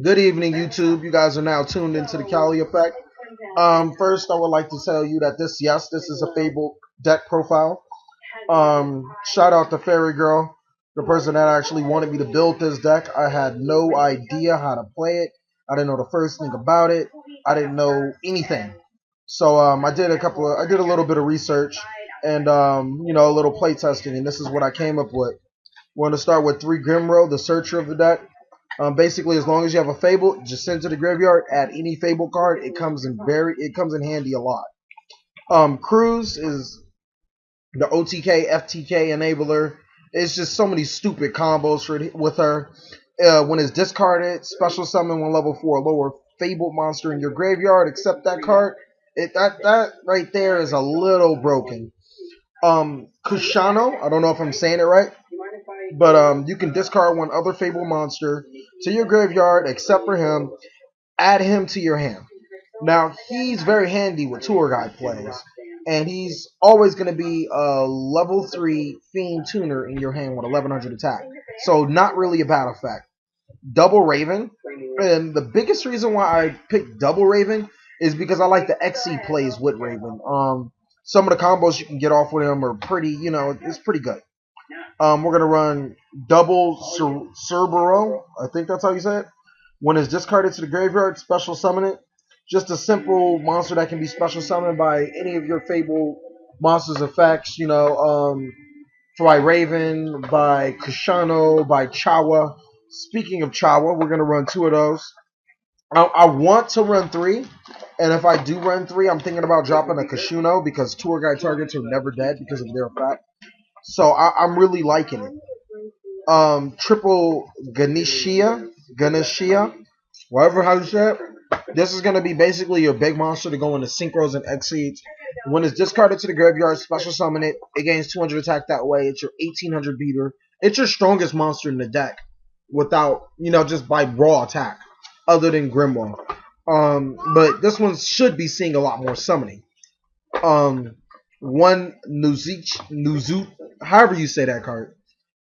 Good evening, YouTube. You guys are now tuned into the Cali Effect. First, I would like to tell you that this is a Fable deck profile. Shout out to Fairy Girl, the person that actually wanted me to build this deck. I had no idea how to play it. I didn't know the first thing about it. I didn't know anything. So I did a little bit of research and a little play testing, and this is what I came up with. We're going to start with 3 Grimro, the searcher of the deck. Basically, as long as you have a Fable, just send to the graveyard. Add any Fable card. It comes in handy a lot. Cruz is the OTK FTK enabler. It's just so many stupid combos with her. When it's discarded, special summon one level 4 lower Fable monster in your graveyard. Except that card. That right there is a little broken. Kushano. I don't know if I'm saying it right. But you can discard one other Fable monster to your graveyard except for him. Add him to your hand. Now, he's very handy with tour guide plays. And he's always going to be a level 3 Fiend Tuner in your hand with 1100 attack. So, not really a bad effect. Double Raven. And the biggest reason why I picked Double Raven is because I like the XC plays with Raven. Some of the combos you can get off with him are pretty, it's pretty good. We're going to run double Cerbero. I think that's how you say it. When it's discarded to the graveyard, special summon it. Just a simple monster that can be special summoned by any of your Fable monsters' effects. By Raven, by Kushano, by Chawa. Speaking of Chawa, we're going to run 2 of those. I want to run 3. And if I do run 3, I'm thinking about dropping a Kashuno because tour guide targets are never dead because of their effect. So I'm really liking it. Triple Ganesha, whatever how you say it. This is going to be basically your big monster to go into Synchros and Exceeds. When it's discarded to the graveyard, special summon it. It gains 200 attack that way. It's your 1800 beater. It's your strongest monster in the deck without, just by raw attack, other than Grimoire. But this one should be seeing a lot more summoning. One Nuzut, however you say that card.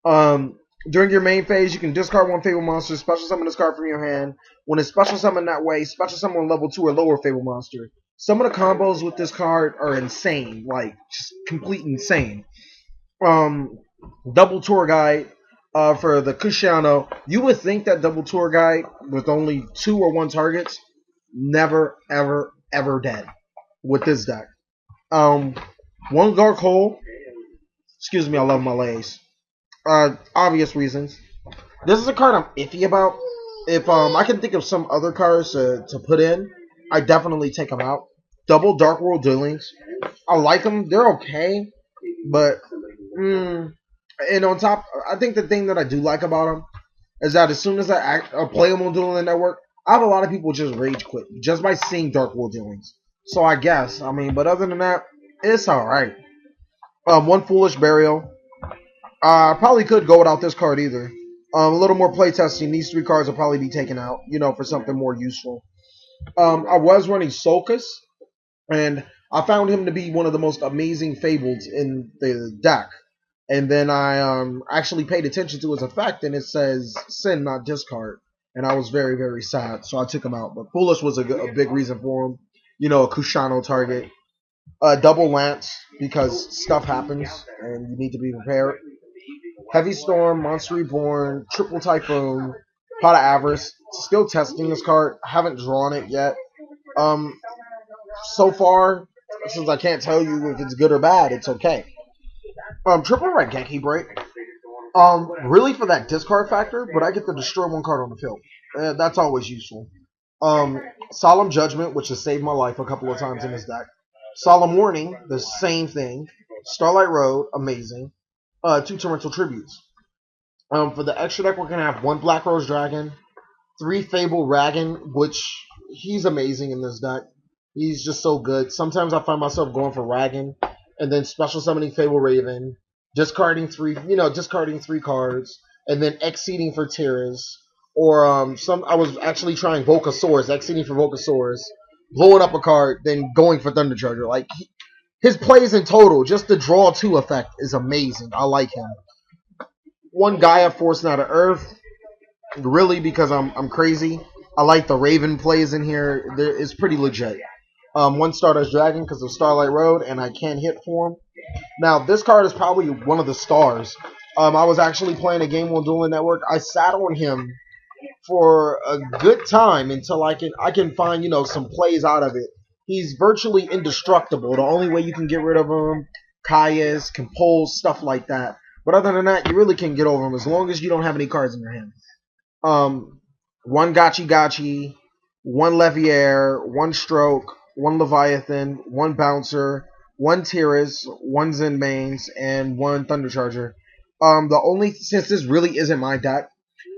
During your main phase, you can discard one Fable monster, special summon this card from your hand. When it's special summoned that way, special summon level 2 or lower Fable monster. Some of the combos with this card are insane, like just complete insane. Double tour guide for the Kushano. You would think that double tour guide with only 2 or 1 targets, never, ever, ever dead with this deck. One Dark Hole. Excuse me, I love my lays. Obvious reasons. This is a card I'm iffy about. If I can think of some other cards to put in, I definitely take them out. Double Dark World Dealings. I like them. They're okay. But, and on top, I think the thing that I do like about them is that as soon as I play them on Dueling Network, I have a lot of people just rage quit just by seeing Dark World Dealings. So I guess, but other than that, it's alright. One Foolish Burial. I probably could go without this card either. A little more playtesting. These 3 cards will probably be taken out, for something more useful. I was running Sulcus, and I found him to be one of the most amazing Fableds in the deck. And then I actually paid attention to his effect, and it says send, not discard. And I was very, very sad, so I took him out. But Foolish was a big reason for him. A Kushano target. Double Lance, because stuff happens, and you need to be prepared. Heavy Storm, Monster Reborn, Triple Typhoon, Pot of Avarice. Still testing this card. I haven't drawn it yet. So far, since I can't tell you if it's good or bad, it's okay. Triple Raigeki Break. Really for that discard factor, but I get to destroy 1 card on the field. That's always useful. Solemn Judgment, which has saved my life a couple of times in this deck. Solemn Warning, the same thing. Starlight Road, amazing. 2 Torrential Tributes. For the extra deck, we're going to have 1 Black Rose Dragon, 3 Fable Ragan, which he's amazing in this deck. He's just so good. Sometimes I find myself going for Ragan, and then special summoning Fable Raven, discarding 3 cards, and then exceeding for Terras. Or I was actually trying Volcasaurus, exceeding for Volcasaurus, blowing up a card, then going for Thunder Charger. Like, his plays in total, just the draw 2 effect is amazing. I like him. 1 Gaia Force Out of Earth, really because I'm crazy. I like the Raven plays in here. It's pretty legit. One Stardust Dragon because of Starlight Road, and I can't hit for him. Now, this card is probably one of the stars. I was actually playing a game on Dueling Network. I sat on him for a good time until I can find some plays out of it. He's virtually indestructible. The only way you can get rid of him, Kayas, compose, stuff like that. But other than that, you really can get over him as long as you don't have any cards in your hand. Um, one Gachi Gachi, one Leviair, one Stroke, one Leviathan, one Bouncer, one Tiras, one Zenmaines, and one Thundercharger. The only since this really isn't my deck,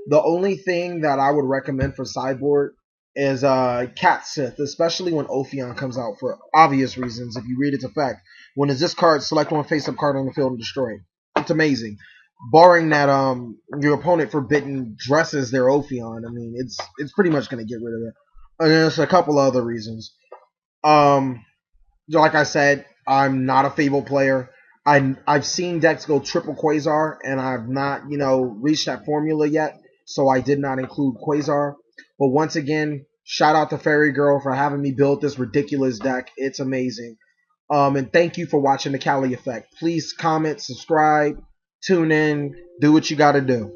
the only thing that I would recommend for sideboard is Cat Sith, especially when Ophion comes out for obvious reasons. If you read its effect, when is this card, select one face-up card on the field and destroy it. It's amazing. Barring that your opponent forbidden dresses their Ophion, I mean it's pretty much gonna get rid of it. And there's a couple other reasons. Um, like I said, I'm not a Fable player. I've seen decks go triple Quasar, and I've not reached that formula yet, so I did not include Quasar. But once again, shout out to Fairy Girl for having me build this ridiculous deck. It's amazing. And thank you for watching the Cali Effect. Please comment, subscribe, tune in, do what you got to do.